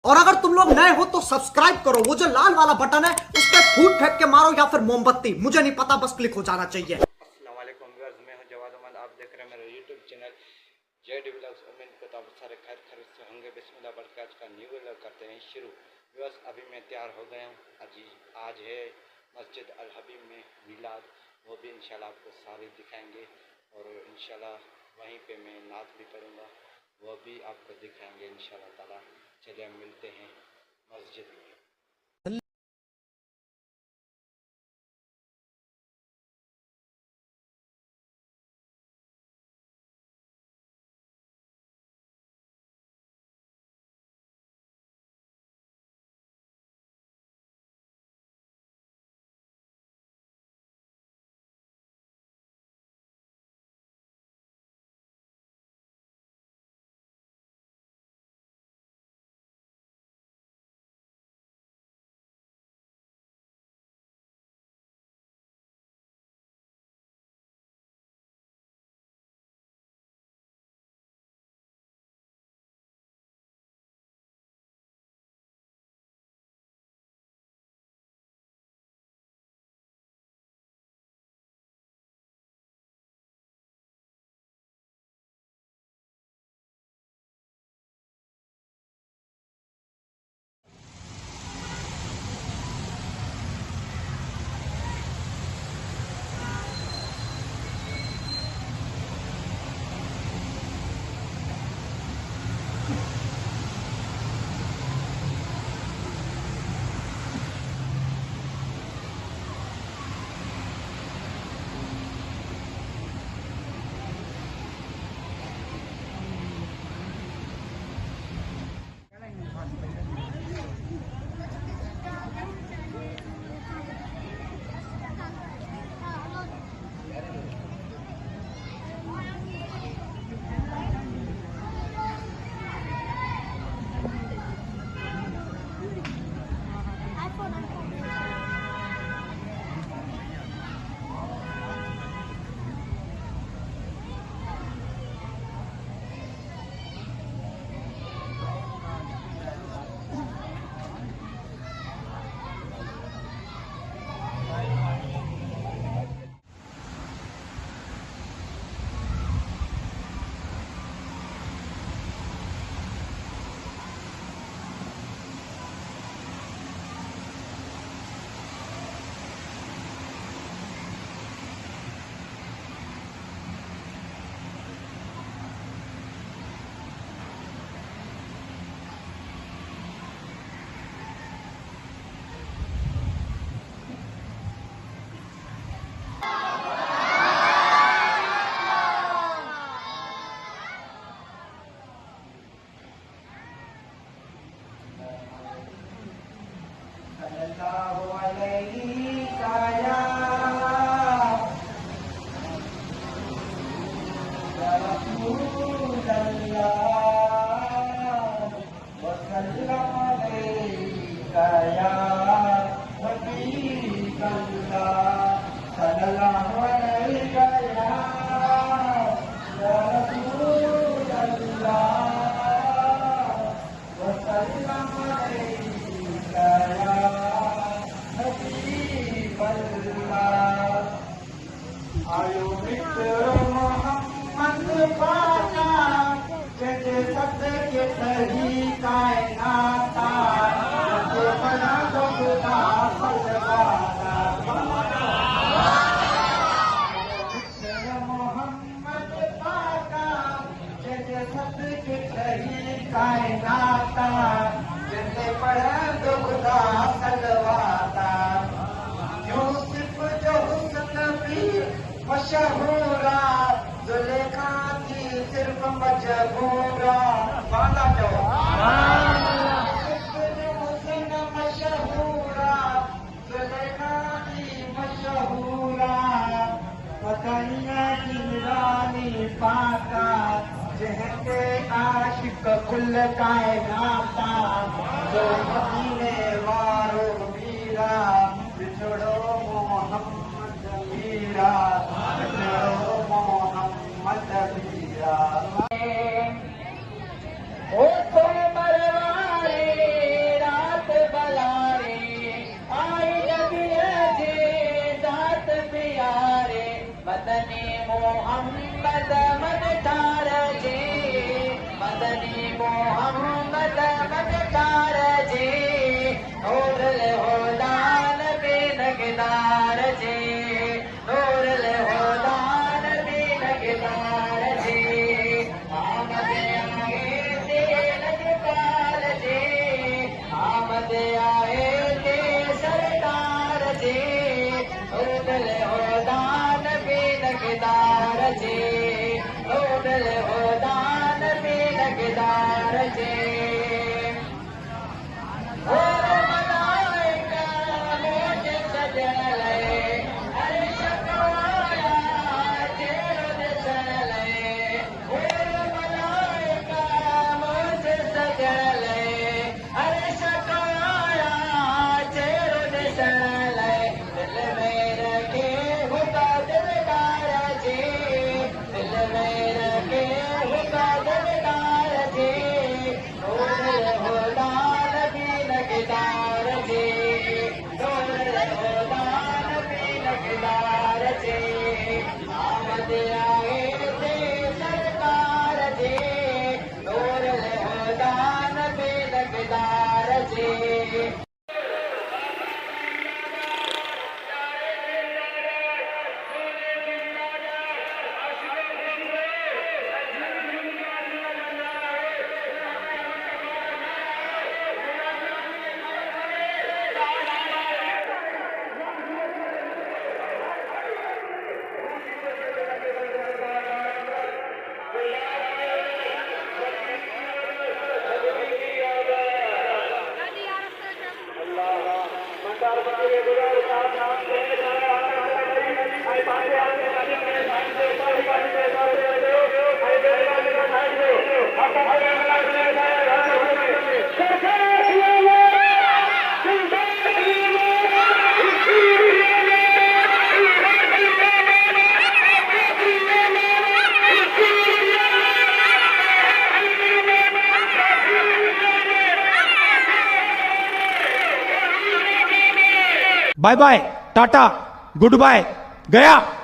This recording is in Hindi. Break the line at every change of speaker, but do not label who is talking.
और अगर तुम लोग नए हो तो सब्सक्राइब करो, वो जो लाल वाला बटन है उस पर फूट फेंक के मारो या फिर मोमबत्ती, मुझे नहीं पता, बस क्लिक हो जाना चाहिए।
अस्सलाम वालेकुम व्यूअर्स, मैं हूं जवाद अहमद। आप देख रहे हैं मेरा यूट्यूब चैनल जेडी व्लॉग्स। उम्मीद करता हूं सारे खैर खैरियत से होंगे। बिस्मिल्लाह पढ़ के आज का न्यू व्लॉग करते हैं शुरू। व्यूअर्स, अभी मैं तैयार हो गया हूं। आज है मस्जिद अल हबीब में मिलाद, वो भी इंशाल्लाह आपको सारे दिखाएंगे और इंशाल्लाह वहीं पे मैं नात भी पढ़ूँगा, वो भी आपको दिखाएंगे इंशाल्लाह ताला। चलिए हम मिलते हैं मस्जिद में।
आयो मित्र मोहम्मद पाना, जैसे सत्य के सही कायनाता, जैसे बना तो खुदा फलवाना। मित्र मोहम्मद पाना, जैसे सत्य के सही कायनाता, जैसे पढ़ा तो खुदा फलवाता। मशहूरा जुलेखा थी सिर्फ मजबूरा। वाला हुसैन मशहूरा, जुलेखा थी मशहूरा। पतैया की रानी पाका, जहते आशिक कुल कायनाता। जो मदीने वारो मीरा, बिछड़ो मोहम्मद मीरा, मोहम्मद मीरा। ओ तो मरवारे लगदार जी नूर ले हो दान भी लगदार जी आमद आए ते लगदार जी आमद आए ते सरदार जी नूर ले हो दान भी लगदार जी नूर ले हो दान भी लगदार जी
bye bye, tata, goodbye, गया।